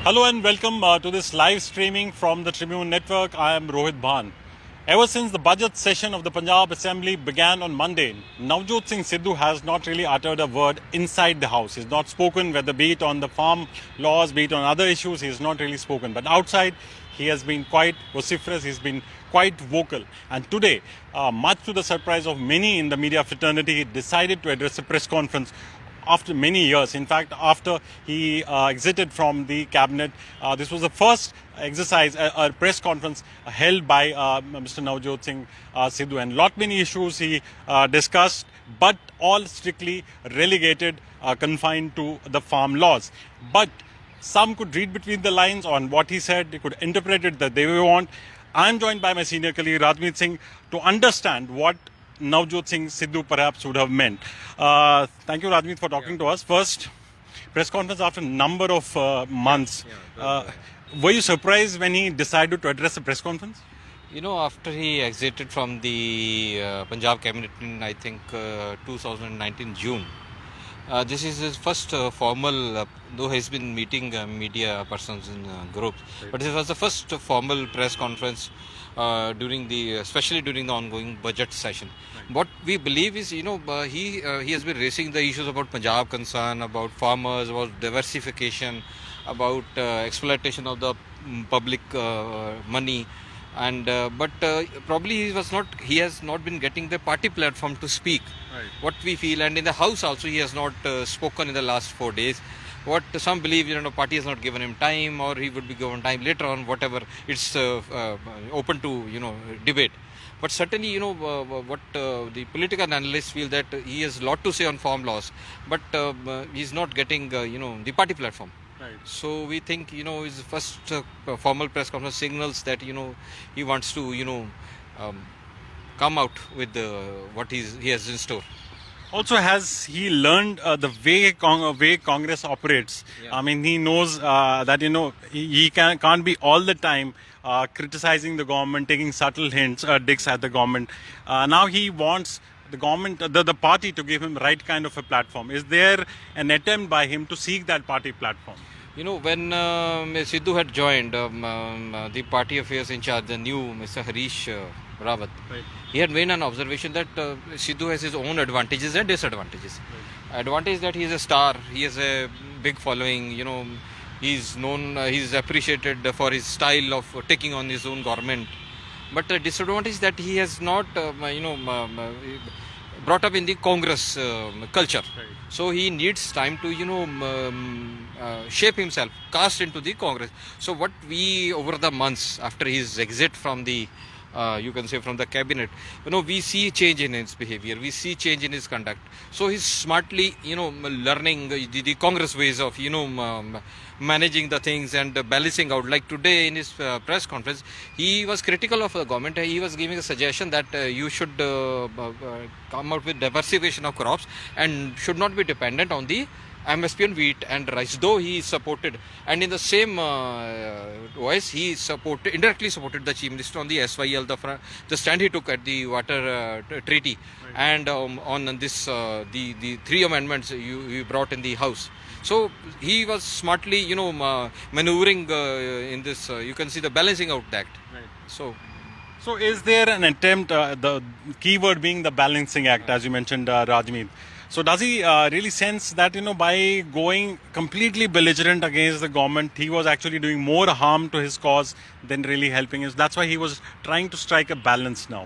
Hello and welcome to this live streaming from the Tribune Network. I am Rohit Bhan. Ever since the budget session of the Punjab Assembly began on Monday, Navjot Singh Sidhu has not really uttered a word inside the House. He's not spoken, whether be it on the farm laws, be it on other issues, he's not really spoken. But outside, he has been quite vociferous, he's been quite vocal. And today, much to the surprise of many in the media fraternity, he decided to address a press conference after many years. In fact, after he exited from the cabinet, this was the first exercise, a press conference held by Mr. Navjot Singh Sidhu, and lot many issues he discussed, but all strictly relegated, confined to the farm laws. But some could read between the lines on what he said. They could interpret it that they want. I am joined by my senior colleague Rajmeet Singh to understand what Navjot Singh Sidhu perhaps would have meant. Thank you, Rajmeet, for talking to us. First, press conference after a number of months. Were you surprised when he decided to address a press conference? You know, after he exited from the Punjab cabinet in, I think, 2019 June, this is his first formal, though he's been meeting media persons in groups, but this was the first formal press conference especially during the ongoing budget session. What we believe is, he has been raising the issues about Punjab concern, about farmers, about diversification, about exploitation of the public money. And but probably he has not been getting the party platform to speak. Right. What we feel, and in the house also he has not spoken in the last 4 days. What some believe, party has not given him time, or he would be given time later on, whatever. It's open to debate. But certainly, what the political analysts feel, that he has a lot to say on farm laws, but he's not getting the party platform. Right. So we think his first formal press conference signals that he wants to come out with what he has in store. Also, has he learned the way Congress operates? Yeah. I mean, he knows that he can't be all the time criticizing the government, taking subtle hints, digs at the government. Now he wants the government, the party, to give him right kind of a platform. Is there an attempt by him to seek that party platform? When Sidhu had joined the party affairs in charge, the new Mr. Harish Rawat, right, he had made an observation that Sidhu has his own advantages and disadvantages. Right. Advantage that he is a star, he has a big following, he's known, he's appreciated for his style of taking on his own government. But the disadvantage that he has not, brought up in the Congress culture. Right. So he needs time to shape himself, cast into the Congress. So what we, over the months after his exit from the you can say from the cabinet, we see change in his behavior, we see change in his conduct. So he's smartly learning the Congress ways of managing the things and balancing out. Like today in his press conference, he was critical of the government. He was giving a suggestion that you should come out with diversification of crops and should not be dependent on the MSP on wheat and rice, though he supported, and in the same voice he indirectly supported the Chief Minister on the SYL, the stand he took at the water treaty. Right. And on this the three amendments you brought in the House. So he was smartly maneuvering in this, you can see the balancing out act. Right. So is there an attempt, the keyword being the balancing act, as you mentioned, Rajmeet? So does he really sense that, by going completely belligerent against the government, he was actually doing more harm to his cause than really helping us? That's why he was trying to strike a balance now.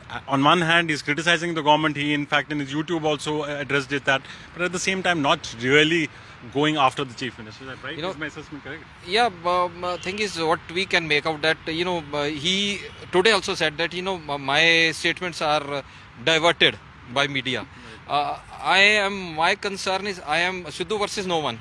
Yeah. On one hand, he's criticizing the government. He, in fact, in his YouTube also addressed it that. But at the same time, not really going after the Chief Minister. Is that right? Is my assessment correct? Yeah, thing is, what we can make out that, he today also said that, my statements are diverted by media. My concern is I am Sidhu versus no one.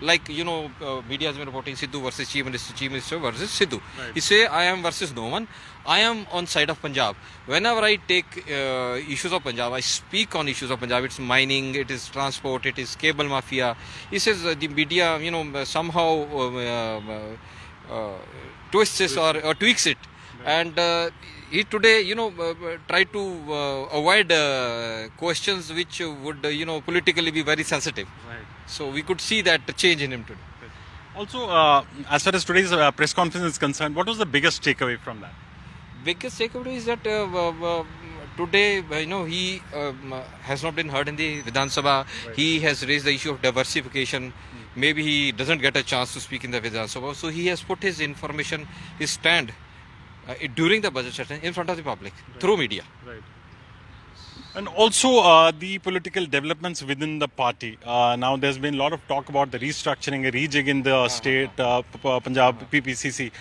Like, media has been reporting Sidhu versus Chief Minister versus Sidhu. Right. He say I am versus no one. I am on side of Punjab. Whenever I take issues of Punjab, I speak on issues of Punjab. It's mining, it is transport, it is cable mafia. He says the media, somehow twists it or tweaks it. Right. And he today, tried to avoid questions which would, politically be very sensitive. Right. So we could see that change in him today. Also, as far as today's press conference is concerned, what was the biggest takeaway from that? Biggest takeaway is that today, he has not been heard in the Vidhan Sabha. He has raised the issue of diversification. Maybe he doesn't get a chance to speak in the Vidhan Sabha. So he has put his information, his stand during the budget session in front of the public through media. Right. And also the political developments within the party. Now there's been a lot of talk about the restructuring, a rejig in the state, Punjab PPCC.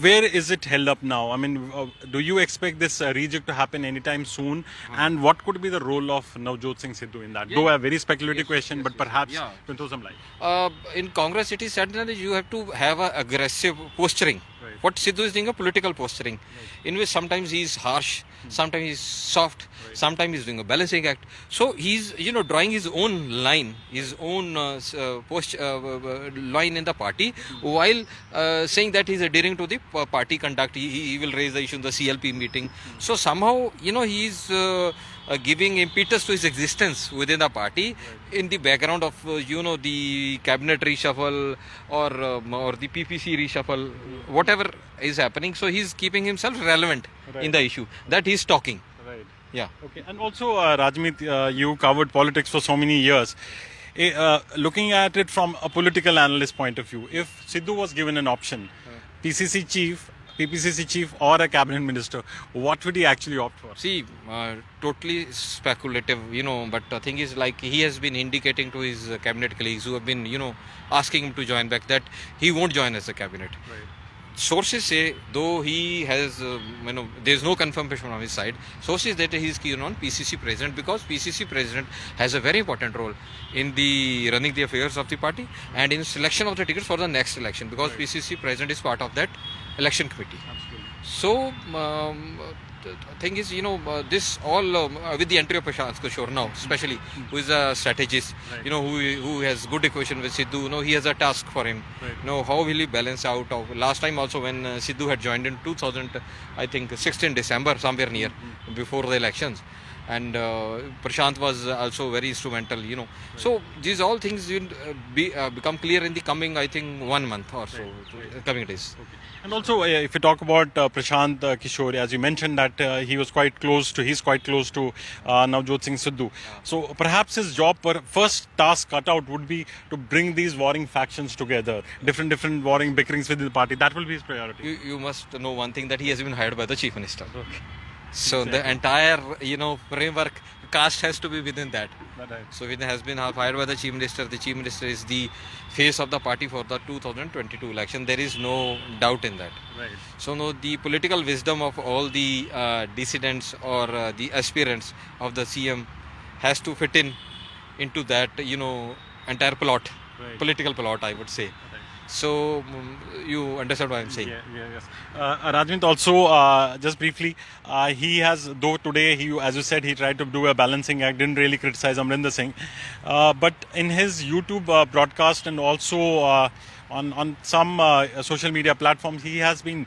Where is it held up now? I mean, do you expect this rejig to happen anytime soon? And what could be the role of Navjot Singh Sidhu in that? Though a very speculative question, but perhaps you can throw some light. In Congress, it is said that you have to have a aggressive posturing. Right. What Sidhu is doing, a political posturing, in which sometimes he is harsh, sometimes he is soft, sometimes he is doing a balancing act. So he's drawing his own line, his own line in the party, while saying that he is adhering to the party conduct. He will raise the issue in the CLP meeting. So somehow he is giving impetus to his existence within the party in the background of the cabinet reshuffle or the PPC reshuffle, whatever is happening. So he's keeping himself relevant in the issue that he's talking. Right. Yeah. Okay. And also, Rajmeet, you covered politics for so many years. Looking at it from a political analyst point of view, if Sidhu was given an option, PCC chief, PPCC chief or a cabinet minister, what would he actually opt for? See, totally speculative, but the thing is, like, he has been indicating to his cabinet colleagues who have been, asking him to join back, that he won't join as a cabinet. Right. Sources say, though he has, there's no confirmation on his side, sources that he is keen on PCC president, because PCC president has a very important role in the running the affairs of the party and in selection of the tickets for the next election, because PCC president is part of that election committee. Absolutely. So, the thing is, this all with the entry of Prashant Kishore now, especially, who is a strategist, Right. who has good equation with Sidhu, he has a task for him. Right. How will he balance out of last time also when Sidhu had joined in 2016 December, somewhere near before the elections. And Prashant was also very instrumental, So these all things will become clear in the coming, I think, 1 month or so, coming days. Okay. And also, if you talk about Prashant Kishore, as you mentioned that he's quite close to Navjot Singh Sidhu. So perhaps his first task cut out would be to bring these warring factions together, different warring bickerings within the party. That will be his priority. You must know one thing, that he has been hired by the chief minister. Okay. So the entire, framework, caste has to be within that. Right. So it has been hired by the chief minister. The chief minister is the face of the party for the 2022 election. There is no doubt in that. Right. So no, the political wisdom of all the dissidents or the aspirants of the CM has to fit into that, entire plot, Right. political plot, I would say. So you understand what I'm saying? Yes. Rajmit, also, just briefly, he has, though today, as you said, he tried to do a balancing act, didn't really criticize Amrinder Singh. But in his YouTube broadcast and also on some social media platforms, he has been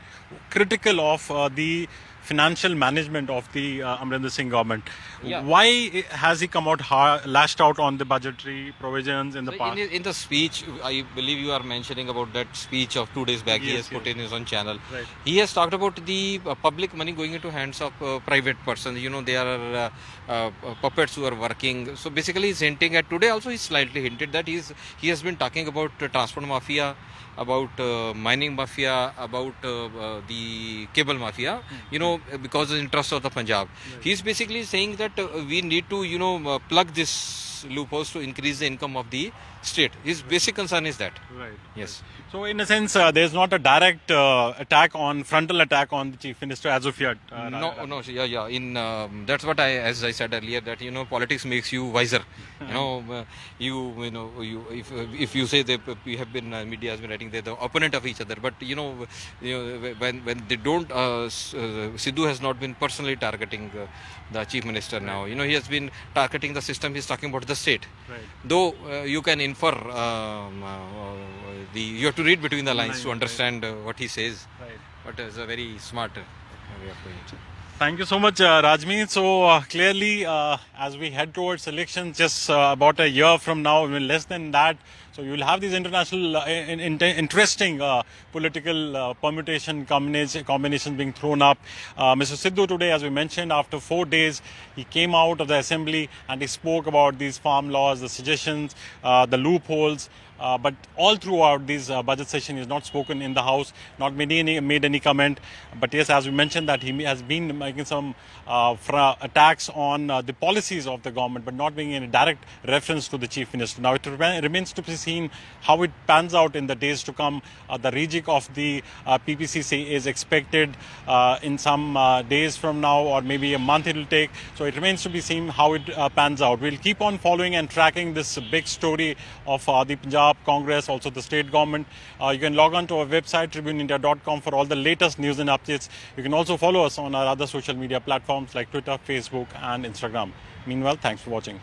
critical of the financial management of the Amrinder Singh government. Yeah. Why has he come out lashed out on the budgetary provisions in the So past? in the speech, I believe you are mentioning about that speech of 2 days back. He has put in his own channel. Right. He has talked about the public money going into hands of private persons. They are puppets who are working. So basically, he's hinting at, today also he slightly hinted that he has been talking about transport mafia, about mining mafia, about the cable mafia, because of the interest of the Punjab. He's basically saying that we need to, plug this loopholes to increase the income of the state. His basic concern is that. Right. Yes. So in a sense, there's not a direct frontal attack on the chief minister as of yet. No. Yeah. That's what as I said earlier, that politics makes you wiser. If you say that we have been media has been writing they're the opponent of each other, but when they don't, Sidhu has not been personally targeting the chief minister now. He has been targeting the system. He's talking about the state. Right. Though you can infer you have to read between the lines to understand what he says. Right. But it's a very smart way of doing it. Thank you so much, Rajmeet. So clearly, as we head towards elections, just about a year from now, even less than that, so you will have these international, interesting political combinations being thrown up. Mr. Sidhu today, as we mentioned, after 4 days, he came out of the assembly and he spoke about these farm laws, the suggestions, the loopholes. But all throughout this budget session, he has not spoken in the House, not made any comment. But yes, as we mentioned, that he has been making some attacks on the policies of the government, but not being any direct reference to the Chief Minister. Now, it remains to be seen how it pans out in the days to come. The rejig of the PPCC is expected in some days from now, or maybe a month it will take. So it remains to be seen how it pans out. We'll keep on following and tracking this big story of the Punjab Congress, also the state government. You can log on to our website, tribuneindia.com, for all the latest news and updates. You can also follow us on our other social media platforms like Twitter, Facebook and Instagram. Meanwhile, thanks for watching.